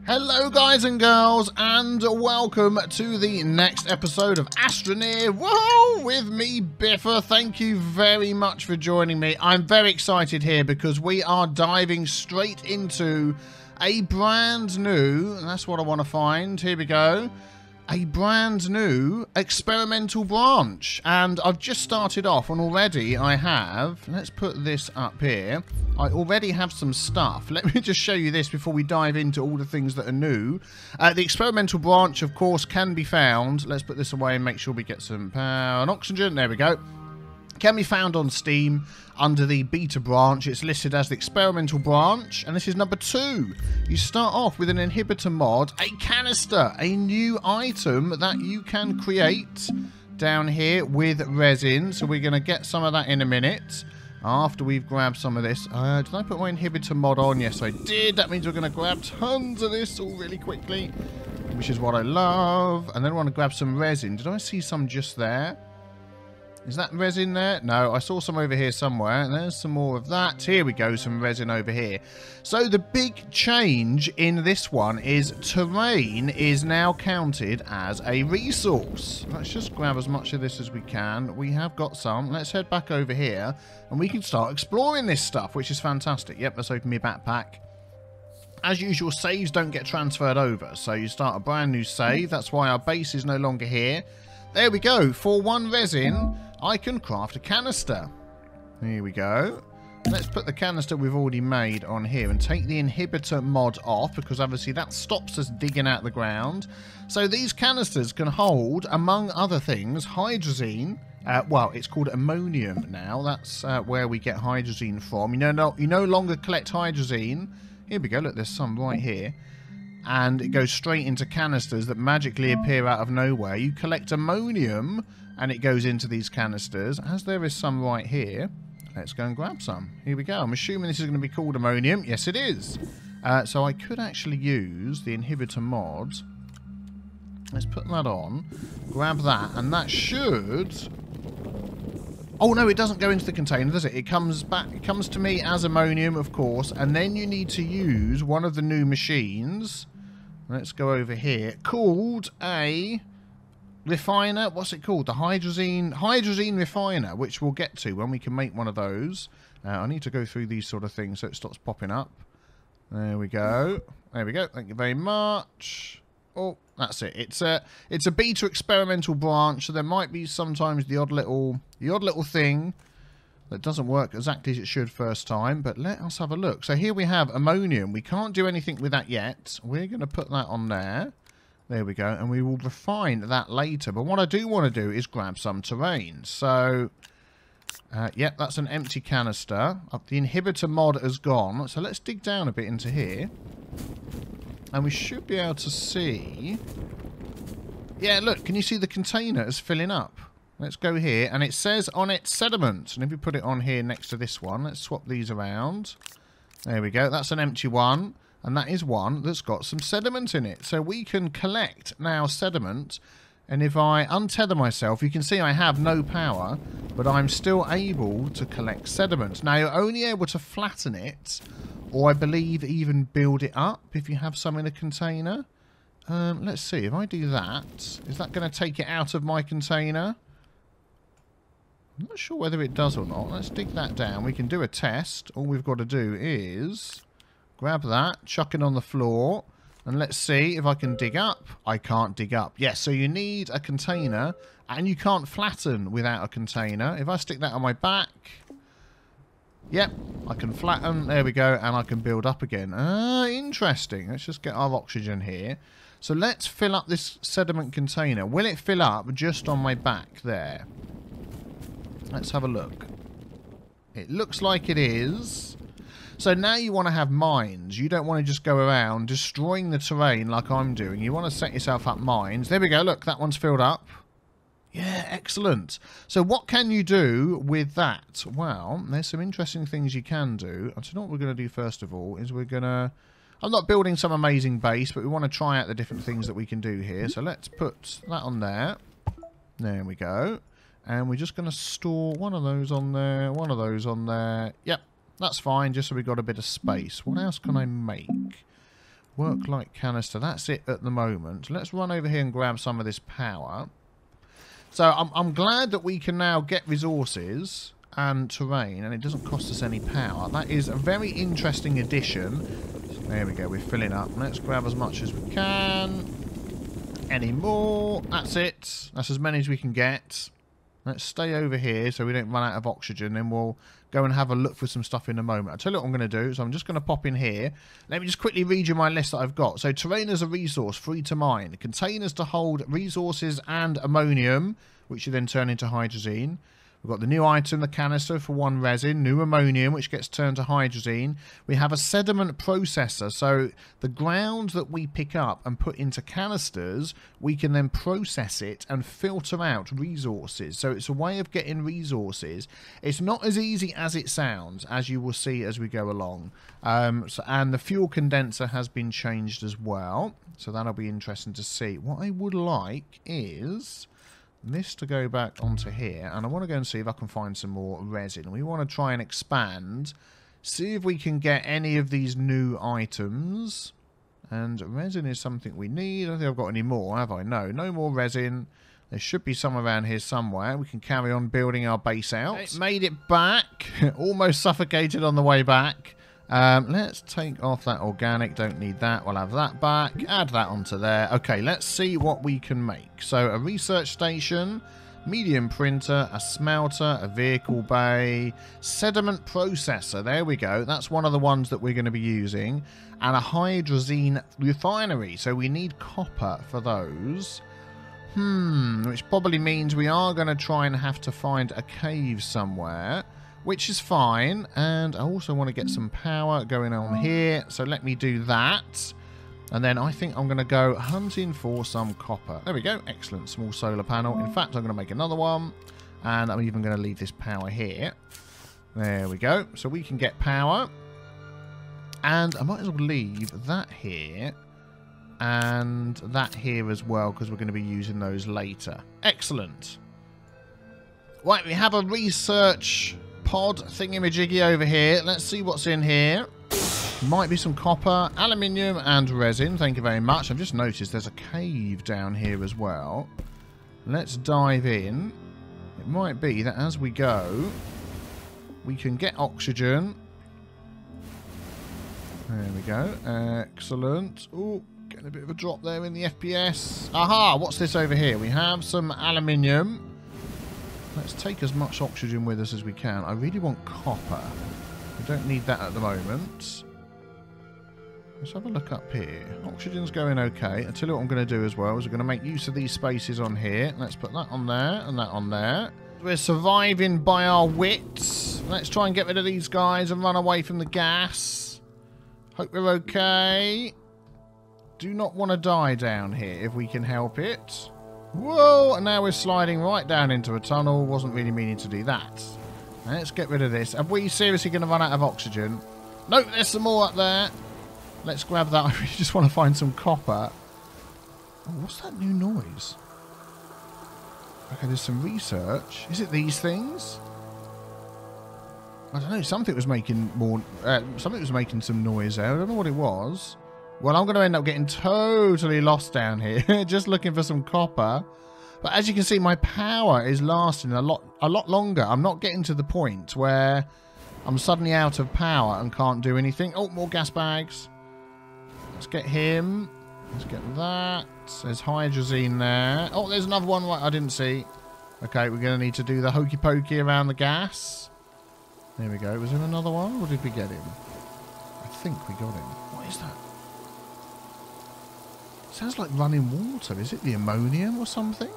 Hello guys and girls, and welcome to the next episode of Astroneer. Whoa, with me, Biffa. Thank you very much for joining me. I'm very excited here because we are diving straight into a brand new, and that's what I want to find. Here we go. A brand new experimental branch, and I've just started off, and already I have, let's put this up here, I already have some stuff. Let me just show you this before we dive into all the things that are new. The experimental branch, of course, can be found, let's put this away and make sure we get some power and oxygen, there we go. Can be found on Steam under the beta branch. It's listed as the experimental branch, and this is number 2. You start off with an inhibitor mod, a canister, a new item that you can create down here with resin. So we're going to get some of that in a minute after we've grabbed some of this. Did I put my inhibitor mod on? Yes, I did. That means we're going to grab tons of this all really quickly, which is what I love. And then I want to grab some resin. Did I see some just there? Is that resin there? No, I saw some over here somewhere. And there's some more of that. Here we go, some resin over here. So the big change in this one is terrain is now counted as a resource. Let's just grab as much of this as we can. We have got some. Let's head back over here and we can start exploring this stuff, which is fantastic. Yep, let's open my backpack. As usual, saves don't get transferred over. So you start a brand new save. That's why our base is no longer here. There we go. For 1 resin, I can craft a canister. Here we go. Let's put the canister we've already made on here and take the inhibitor mod off, because obviously that stops us digging out the ground. So these canisters can hold, among other things, hydrazine. Well, it's called ammonium now. That's where we get hydrazine from. You no longer collect hydrazine. Here we go. Look, there's some right here. And it goes straight into canisters that magically appear out of nowhere. You collect ammonium and it goes into these canisters, as there is some right here. Let's go and grab some. Here we go. I'm assuming this is going to be called ammonium. Yes, it is. So I could actually use the inhibitor mod. Let's put that on. Grab that, and that should... Oh, no, it doesn't go into the container, does it? It comes back. It comes to me as ammonium, of course, and then you need to use one of the new machines. Let's go over here. Called a refiner. What's it called? The hydrazine refiner, which we'll get to when we can make one of those. I need to go through these sort of things so it stops popping up. There we go. There we go. Thank you very much. Oh, that's it. It's a beta experimental branch, so there might be sometimes the odd little thing that doesn't work exactly as it should first time, but let us have a look. So here we have ammonium. We can't do anything with that yet. We're going to put that on there. There we go, and we will refine that later. But what I do want to do is grab some terrain. So, yep, that's an empty canister. The inhibitor mod has gone. So let's dig down a bit into here. And we should be able to see... Yeah, look, can you see the container is filling up? Let's go here, and it says on it sediment. And if we put it on here next to this one, let's swap these around. There we go, that's an empty one. And that is one that's got some sediment in it. So we can collect now sediment. And if I untether myself, you can see I have no power, but I'm still able to collect sediment. Now, you're only able to flatten it, or I believe even build it up if you have some in a container. Let's see, if I do that, is that going to take it out of my container? I'm not sure whether it does or not. Let's dig that down. We can do a test. All we've got to do is grab that, chuck it on the floor, and let's see if I can dig up. I can't dig up. Yes, so you need a container, and you can't flatten without a container. If I stick that on my back, yep, I can flatten. There we go, and I can build up again. Interesting. Let's just get our oxygen here. So let's fill up this sediment container. Will it fill up just on my back there? Let's have a look. It looks like it is. So now you want to have mines. You don't want to just go around destroying the terrain like I'm doing. You want to set yourself up mines. There we go. Look, that one's filled up. Yeah, excellent. So what can you do with that? Well, there's some interesting things you can do. I don't know what we're going to do first of all. Is we're going to... I'm not building some amazing base, but we want to try out the different things that we can do here. So let's put that on there. There we go. And we're just going to store one of those on there, one of those on there. Yep, that's fine, just so we've got a bit of space. What else can I make? Work light canister. That's it at the moment. Let's run over here and grab some of this power. So I'm glad that we can now get resources and terrain, and it doesn't cost us any power. That is a very interesting addition. There we go, we're filling up. Let's grab as much as we can. Any more? That's it. That's as many as we can get. Let's stay over here so we don't run out of oxygen. Then we'll go and have a look for some stuff in a moment. I'll tell you what I'm going to do. So I'm just going to pop in here. Let me just quickly read you my list that I've got. So terrain as a resource, free to mine. Containers to hold resources and ammonium, which you then turn into hydrazine. We've got the new item, the canister for 1 resin, new ammonium, which gets turned to hydrazine. We have a sediment processor, so the ground that we pick up and put into canisters, we can then process it and filter out resources. So it's a way of getting resources. It's not as easy as it sounds, as you will see as we go along. And the fuel condenser has been changed as well, so that'll be interesting to see. What I would like is this to go back onto here, and I want to go and see if I can find some more resin. We want to try and expand, see if we can get any of these new items. And resin is something we need. I don't think I've got any more, have I? No, no more resin. There should be some around here somewhere. We can carry on building our base out. It made it back. Almost suffocated on the way back. Let's take off that organic. Don't need that. We'll have that back. Add that onto there. Okay, let's see what we can make. So a research station, medium printer, a smelter, a vehicle bay, sediment processor. There we go. That's one of the ones that we're going to be using. And a hydrazine refinery. So we need copper for those. Which probably means we are going to try and have to find a cave somewhere, which is fine. And I also want to get some power going on here, so let me do that. And then I think I'm going to go hunting for some copper. There we go. Excellent. Small solar panel. In fact, I'm going to make another one, and I'm even going to leave this power here. There we go. So we can get power, and I might as well leave that here and that here as well, because we're going to be using those later. Excellent. Right, we have a research pod thingamajiggy over here. Let's see what's in here. Might be some copper, aluminium, and resin. Thank you very much. I've just noticed there's a cave down here as well. Let's dive in. It might be that as we go, we can get oxygen. There we go. Excellent. Oh, getting a bit of a drop there in the FPS. Aha! What's this over here? We have some aluminium. Let's take as much oxygen with us as we can. I really want copper. We don't need that at the moment. Let's have a look up here. Oxygen's going okay. I'll tell you what I'm going to do as well is we're going to make use of these spaces on here. Let's put that on there and that on there. We're surviving by our wits. Let's try and get rid of these guys and run away from the gas. Hope we're okay. Do not want to die down here if we can help it. Whoa, and now we're sliding right down into a tunnel. Wasn't really meaning to do that. Let's get rid of this. Are we seriously going to run out of oxygen? Nope, there's some more up there. Let's grab that. I really just want to find some copper. Oh, what's that new noise? Okay, there's some research. Is it these things? I don't know. Something was making more. Something was making some noise there. I don't know what it was. Well, I'm going to end up getting totally lost down here, just looking for some copper. But as you can see, my power is lasting a lot longer. I'm not getting to the point where I'm suddenly out of power and can't do anything. Oh, more gas bags. Let's get him. Let's get that. There's hydrazine there. Oh, there's another one I didn't see. Okay, we're going to need to do the hokey pokey around the gas. There we go. Was there another one, or did we get him? I think we got him. What is that? Sounds like running water. Is it the ammonium or something?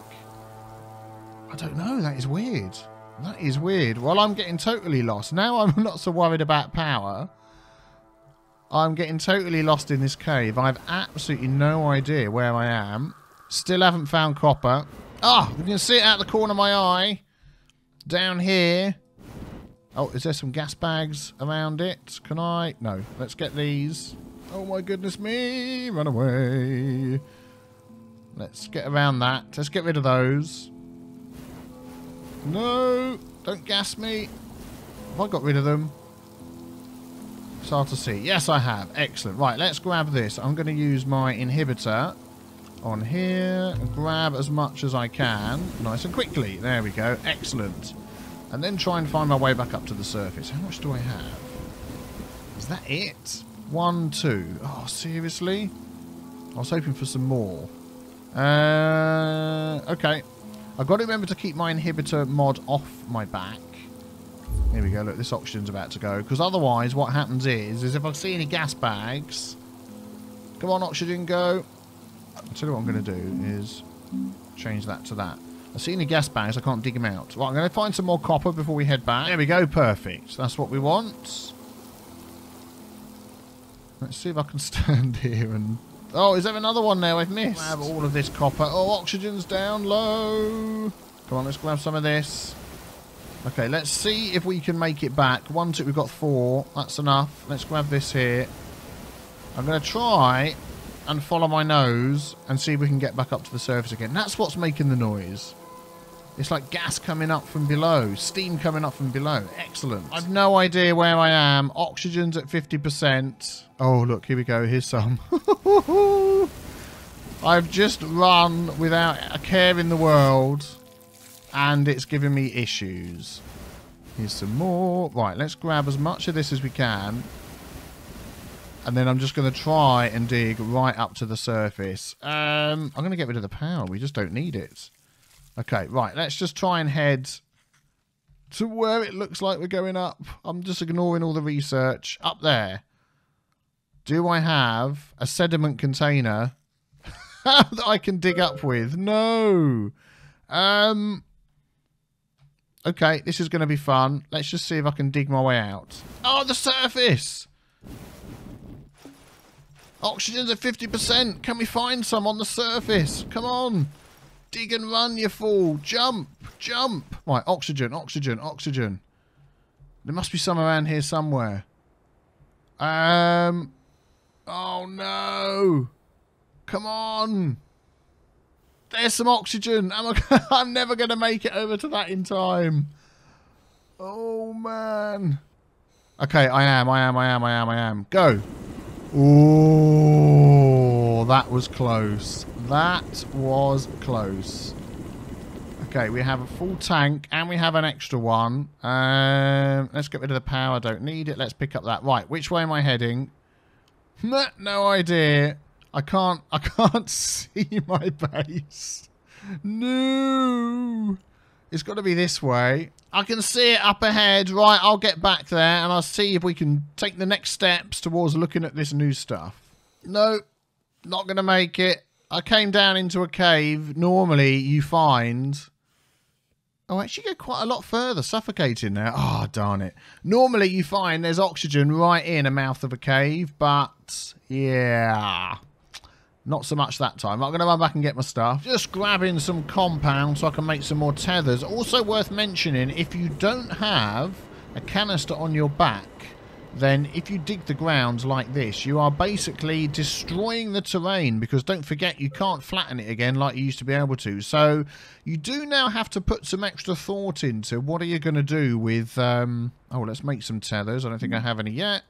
I don't know. That is weird. That is weird. Well, I'm getting totally lost. Now I'm not so worried about power. I'm getting totally lost in this cave. I have absolutely no idea where I am. Still haven't found copper. Ah, you can see it out the corner of my eye. Down here. Oh, is there some gas bags around it? Can I? No. Let's get these. Oh my goodness me. Run away. Let's get around that. Let's get rid of those. No. Don't gas me. Have I got rid of them? Starter C. Yes, I have. Excellent. Right, let's grab this. I'm going to use my inhibitor on here and grab as much as I can. Nice and quickly. There we go. Excellent. And then try and find my way back up to the surface. How much do I have? Is that it? 1, 2. Oh, seriously? I was hoping for some more. Okay. I've got to remember to keep my inhibitor mod off my back. Here we go. Look, this oxygen's about to go. Because otherwise, what happens is if I see any gas bags... Come on, oxygen, go. I'll tell you what I'm going to do is change that to that. I see any gas bags, I can't dig them out. Right, I'm going to find some more copper before we head back. There we go, perfect. That's what we want. Let's see if I can stand here and... Oh, is there another one now I've missed? Grab all of this copper. Oh, oxygen's down low. Come on, let's grab some of this. Okay, let's see if we can make it back. 1, 2, we've got 4. That's enough. Let's grab this here. I'm going to try and follow my nose and see if we can get back up to the surface again. That's what's making the noise. It's like gas coming up from below. Steam coming up from below. Excellent. I've no idea where I am. Oxygen's at 50%. Oh, look, here we go. Here's some. I've just run without a care in the world. And it's giving me issues. Here's some more. Right, let's grab as much of this as we can. And then I'm just going to try and dig right up to the surface. I'm going to get rid of the power. We just don't need it. Okay, right. Let's just try and head to where it looks like we're going up. I'm just ignoring all the research. Up there. Do I have a sediment container that I can dig up with? No. Okay, this is going to be fun. Let's just see if I can dig my way out. Oh, the surface! Oxygen's at 50%. Can we find some on the surface? Come on. Dig and run, you fool. Jump. Jump. Right, oxygen, oxygen, oxygen. There must be some around here somewhere. Oh, no. Come on. There's some oxygen. I'm never going to make it over to that in time. Oh, man. Okay, I am. Go. Oh, that was close. That was close. Okay, we have a full tank and we have an extra one. Let's get rid of the power. Don't need it. Let's pick up that. Right, which way am I heading? No idea. I can't see my base. No. It's got to be this way. I can see it up ahead. Right, I'll get back there and I'll see if we can take the next steps towards looking at this new stuff. No, not going to make it. I came down into a cave. Normally, you find... Oh, I actually go quite a lot further, suffocating now. Oh, darn it. Normally, you find there's oxygen right in a mouth of a cave, but yeah... Not so much that time. I'm going to run back and get my stuff. Just grabbing some compound so I can make some more tethers. Also worth mentioning, if you don't have a canister on your back, then if you dig the ground like this, you are basically destroying the terrain, because don't forget, you can't flatten it again like you used to be able to. So you do now have to put some extra thought into what are you going to do with... oh, let's make some tethers. I don't think I have any yet.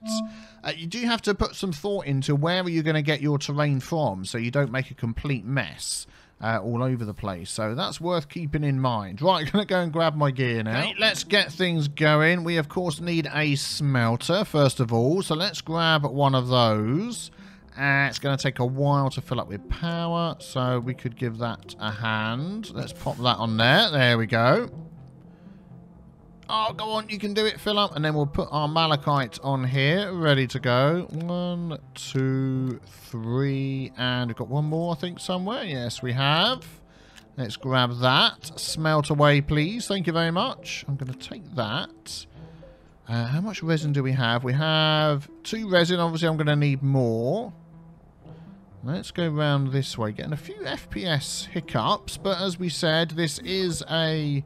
You do have to put some thought into where are you going to get your terrain from so you don't make a complete mess all over the place. So that's worth keeping in mind. Right, I'm going to go and grab my gear now. Okay, let's get things going. We, of course, need a smelter, first of all. So let's grab one of those. It's going to take a while to fill up with power, so we could give that a hand. Let's pop that on there. There we go. Oh, go on, you can do it, fill up. And then we'll put our malachite on here, ready to go. 1, 2, 3, and we've got one more, I think, somewhere. Yes, we have. Let's grab that. Smelt away, please. Thank you very much. I'm going to take that. How much resin do we have? We have 2 resin. Obviously, I'm going to need more. Let's go round this way. Getting a few FPS hiccups, but as we said, this is a...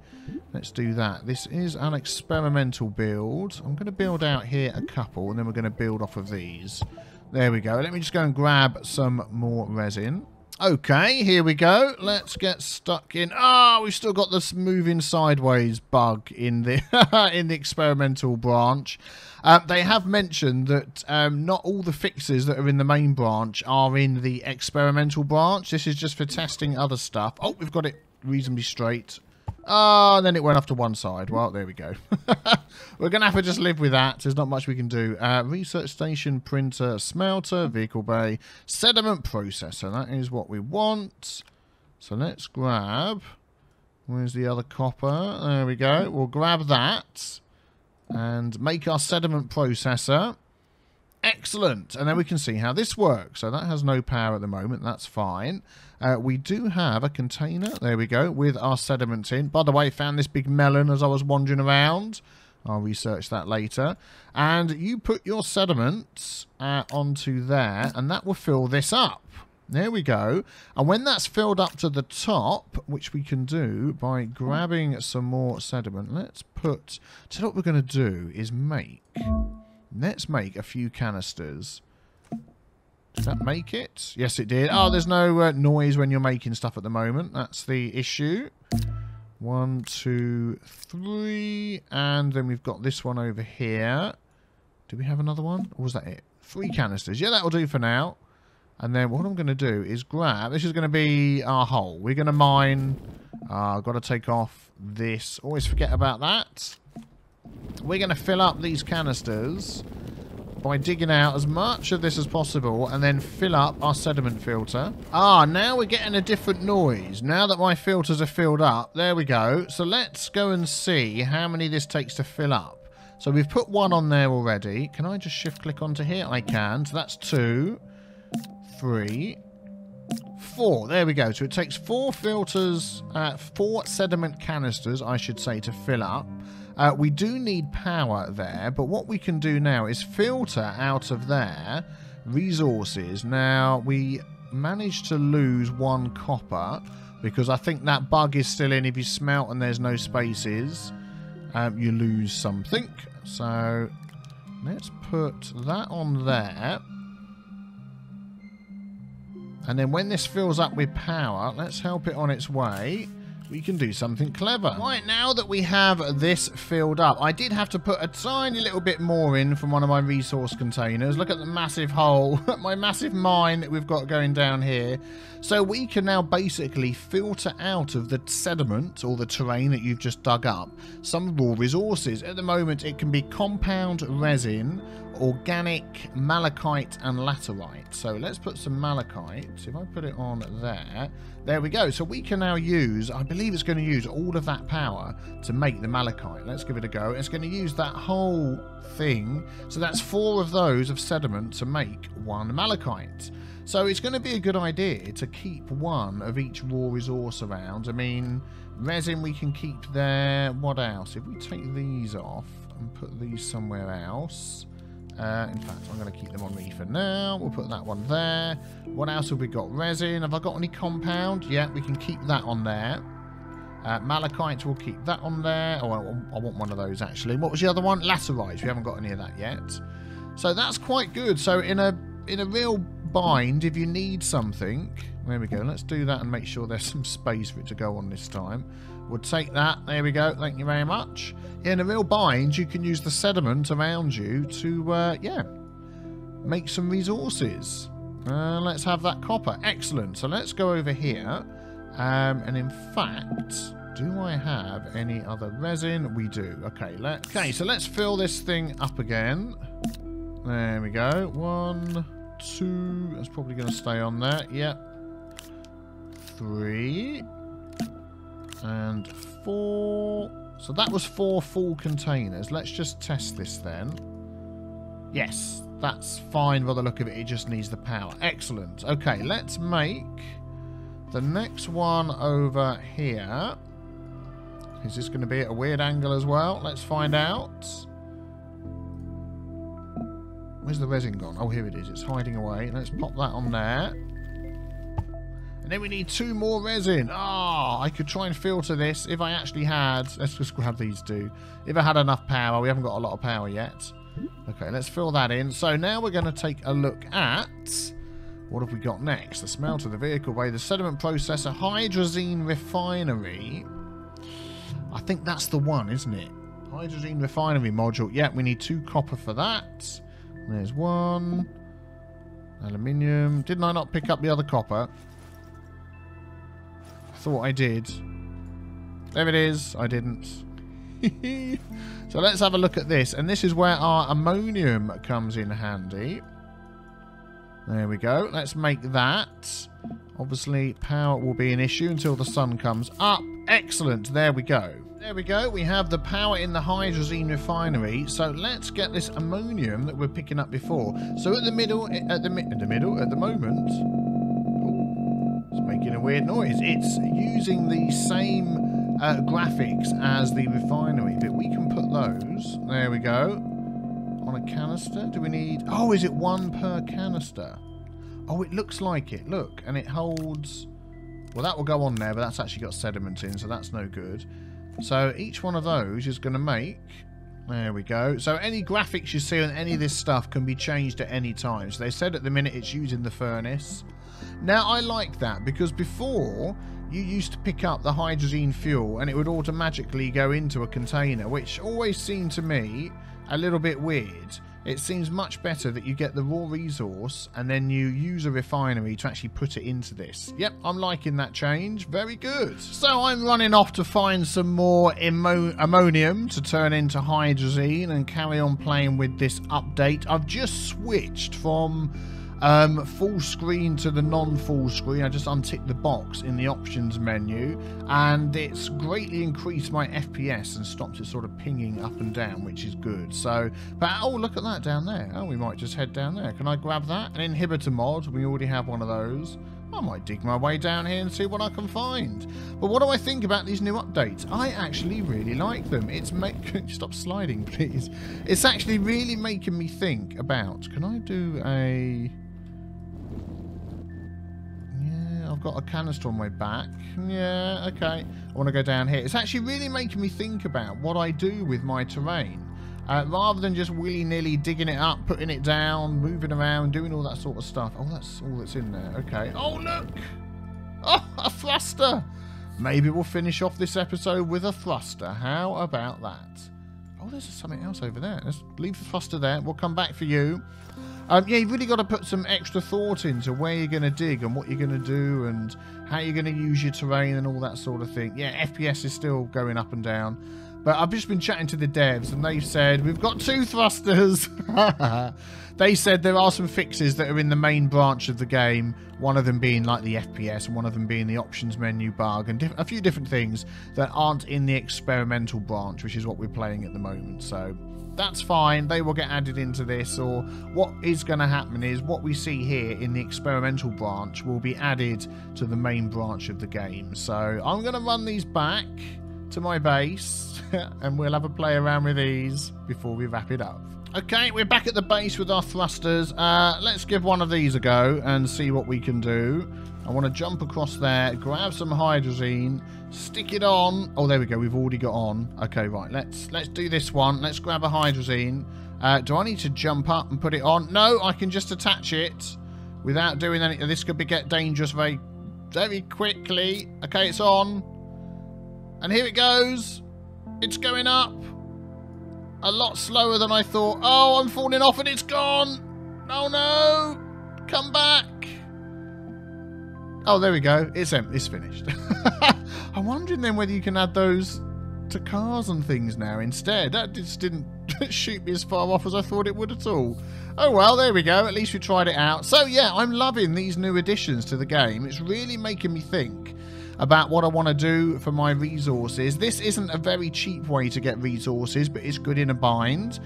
Let's do that. This is an experimental build. I'm going to build out here a couple, and then we're going to build off of these. There we go. Let me just go and grab some more resin. Okay, here we go. Let's get stuck in. Ah, we've still got this moving sideways bug in the in the experimental branch. They have mentioned that not all the fixes that are in the main branch are in the experimental branch. This is just for testing other stuff. Oh, we've got it reasonably straight. Oh, and then it went off to one side. Well, there we go. We're going to have to just live with that. There's not much we can do. Research station, printer, smelter, vehicle bay, sediment processor. That is what we want. So let's grab... Where's the other copper? There we go. We'll grab that and make our sediment processor. Excellent. And then we can see how this works. So that has no power at the moment. That's fine. We do have a container. There we go. With our sediment in. By the way, found this big melon as I was wandering around. I'll research that later. And you put your sediments onto there. And that will fill this up. There we go. And when that's filled up to the top, which we can do by grabbing some more sediment. Let's put... So what we're going to do is make... Let's make a few canisters. Did that make it? Yes, it did. Oh, there's no noise when you're making stuff at the moment. That's the issue. 1, 2, 3. And then we've got this one over here. Do we have another one? Or was that it? 3 canisters. Yeah, that'll do for now. And then what I'm going to do is grab... This is going to be our hole. We're going to mine... I've got to take off this. Always forget about that. We're going to fill up these canisters by digging out as much of this as possible and then fill up our sediment filter. Ah, now we're getting a different noise. Now that my filters are filled up, there we go. So let's go and see how many this takes to fill up. So we've put 1 on there already. Can I just shift click onto here? I can. So that's 2, 3, 4. There we go. So it takes 4 filters, 4 sediment canisters, I should say, to fill up. We do need power there, but what we can do now is filter out of there resources. Now, we managed to lose 1 copper because I think that bug is still in. If you smelt and there's no spaces, you lose something. So, let's put that on there. And then when this fills up with power, let's help it on its way. We can do something clever. Right, now that we have this filled up, I did have to put a tiny little bit more in from one of my resource containers. Look at the massive hole, my massive mine that we've got going down here. So we can now basically filter out of the sediment or the terrain that you've just dug up some raw resources. At the moment, it can be compound resin, organic, malachite and laterite. So let's put some malachite. If I put it on there we go. So we can now use, I believe it's going to use all of that power to make the malachite. Let's give it a go. It's going to use that whole thing. So that's 4 of those of sediment to make 1 malachite. So it's going to be a good idea to keep 1 of each raw resource around. I mean, resin we can keep there. What else? If we take these off and put these somewhere else... in fact, I'm going to keep them on me for now. We'll put that one there. What else have we got? Resin. Have I got any compound? Yeah, we can keep that on there. Malachite, we'll keep that on there. Oh, I want one of those, actually. What was the other one? Laterite. We haven't got any of that yet. So that's quite good. So in a real bind, if you need something... There we go. Let's do that and make sure there's some space for it to go on this time. We'll take that. There we go. Thank you very much. In a real bind, you can use the sediment around you to, yeah, make some resources. Let's have that copper. Excellent. So let's go over here. And in fact, do I have any other resin? We do. Okay, so let's fill this thing up again. There we go. 1, 2. That's probably going to stay on there. Yep. 3. And 4. So that was 4 full containers. Let's just test this then. Yes, that's fine by the look of it. It just needs the power. Excellent. Okay, let's make the next one over here. Is this going to be at a weird angle as well? Let's find out. Where's the resin gone? Oh, here it is. It's hiding away. Let's pop that on there. And then we need 2 more resin. Ah, I could try and filter this if I actually had... Let's just grab these 2. If I had enough power. We haven't got a lot of power yet. Okay, let's fill that in. So now we're going to take a look at What have we got next? The smelter, the vehicle bay, the sediment processor, hydrazine refinery. I think that's the one, isn't it? Hydrazine refinery module. Yeah, we need 2 copper for that. There's 1. Aluminium. Didn't I not pick up the other copper? I thought I did. There it is. I didn't. So let's have a look at this. And this is where our ammonium comes in handy. There we go. Let's make that. Obviously, power will be an issue until the sun comes up. Excellent. There we go. There we go. We have the power in the hydrazine refinery. So let's get this ammonium that we're picking up before. So at the moment, oh, it's making a weird noise. It's using the same graphics as the refinery, but we can put those. There we go. On a canister. Do we need... Oh, is it 1 per canister? Oh, it looks like it. Look. And it holds... Well, that will go on there, but that's actually got sediment in, so that's no good. So each one of those is going to make... There we go. So any graphics you see on any of this stuff can be changed at any time. So they said at the minute it's using the furnace. Now, I like that because before... You used to pick up the hydrazine fuel and it would automatically go into a container, which always seemed to me a little bit weird. It seems much better that you get the raw resource and then you use a refinery to actually put it into this. Yep, I'm liking that change. Very good. So I'm running off to find some more ammonium to turn into hydrazine and carry on playing with this update. I've just switched from... full screen to the non-full screen. I just unticked the box in the options menu and it's greatly increased my FPS and stopped it sort of pinging up and down, which is good. So, but oh, look at that down there. Oh, we might just head down there. Can I grab that? An inhibitor mod. We already have one of those. I might dig my way down here and see what I can find. But what do I think about these new updates? I actually really like them. It's stop sliding, please. It's actually really making me think about... Can I do a... I've got a canister on my back. Yeah, okay. I want to go down here. It's actually really making me think about what I do with my terrain. Rather than just willy-nilly digging it up, putting it down, moving around, doing all that sort of stuff. Oh, that's all that's in there. Okay. Oh, look! Oh, a thruster! Maybe we'll finish off this episode with a thruster. How about that? Oh, there's something else over there. Let's leave the thruster there. We'll come back for you. Yeah, you've really got to put some extra thought into where you're going to dig and what you're going to do and how you're going to use your terrain and all that sort of thing. Yeah, FPS is still going up and down. But I've just been chatting to the devs and they've said, we've got 2 thrusters. They said there are some fixes that are in the main branch of the game. One of them being like the FPS and one of them being the options menu bug and a few different things that aren't in the experimental branch, which is what we're playing at the moment. So... that's fine, they will get added into this, or what is going to happen is what we see here in the experimental branch will be added to the main branch of the game. So I'm going to run these back to my base and we'll have a play around with these before we wrap it up. Okay, we're back at the base with our thrusters. Let's give one of these a go and see what we can do. I want to jump across there, grab some hydrazine, stick it on. Oh, there we go. We've already got on. Okay, right. Let's do this one. Let's grab a hydrazine. Do I need to jump up and put it on? No, I can just attach it without doing anything. This could get dangerous very, very quickly. Okay, it's on. And here it goes. It's going up. A lot slower than I thought. Oh, I'm falling off and it's gone. Oh, no. Come back. Oh, there we go. It's empty. It's finished. I'm wondering then whether you can add those to cars and things now instead. That just didn't shoot me as far off as I thought it would at all. Oh, well, there we go. At least we tried it out. So, yeah, I'm loving these new additions to the game. It's really making me think about what I want to do for my resources. This isn't a very cheap way to get resources, but it's good in a bind.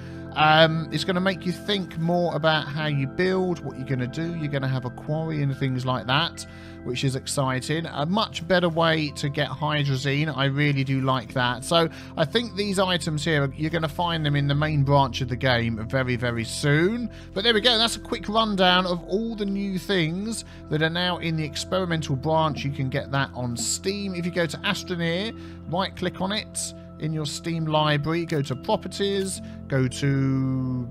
It's going to make you think more about how you build, what you're going to do. You're going to have a quarry and things like that, which is exciting. A much better way to get hydrazine. I really do like that. So I think these items here, you're going to find them in the main branch of the game very, very soon. But there we go. That's a quick rundown of all the new things that are now in the experimental branch. You can get that on Steam. If you go to Astroneer, right click on it in your Steam library, go to properties, go to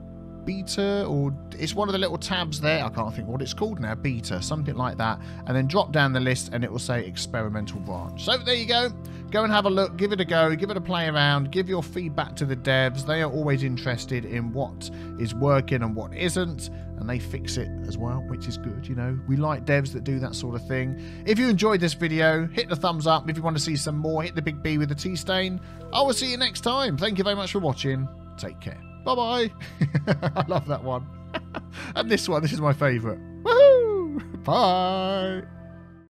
beta, or it's one of the little tabs there. I can't think what it's called now. Beta, something like that. And then drop down the list and it will say experimental branch. So there you go. Go and have a look, give it a go, give it a play around, give your feedback to the devs. They are always interested in what is working and what isn't, and they fix it as well, which is good. You know, we like devs that do that sort of thing. If you enjoyed this video, hit the thumbs up. If you want to see some more, hit the big B with the T stain. I will see you next time. Thank you very much for watching. Take care. Bye-bye. I love that one. And this one, this is my favourite. Woohoo! Bye.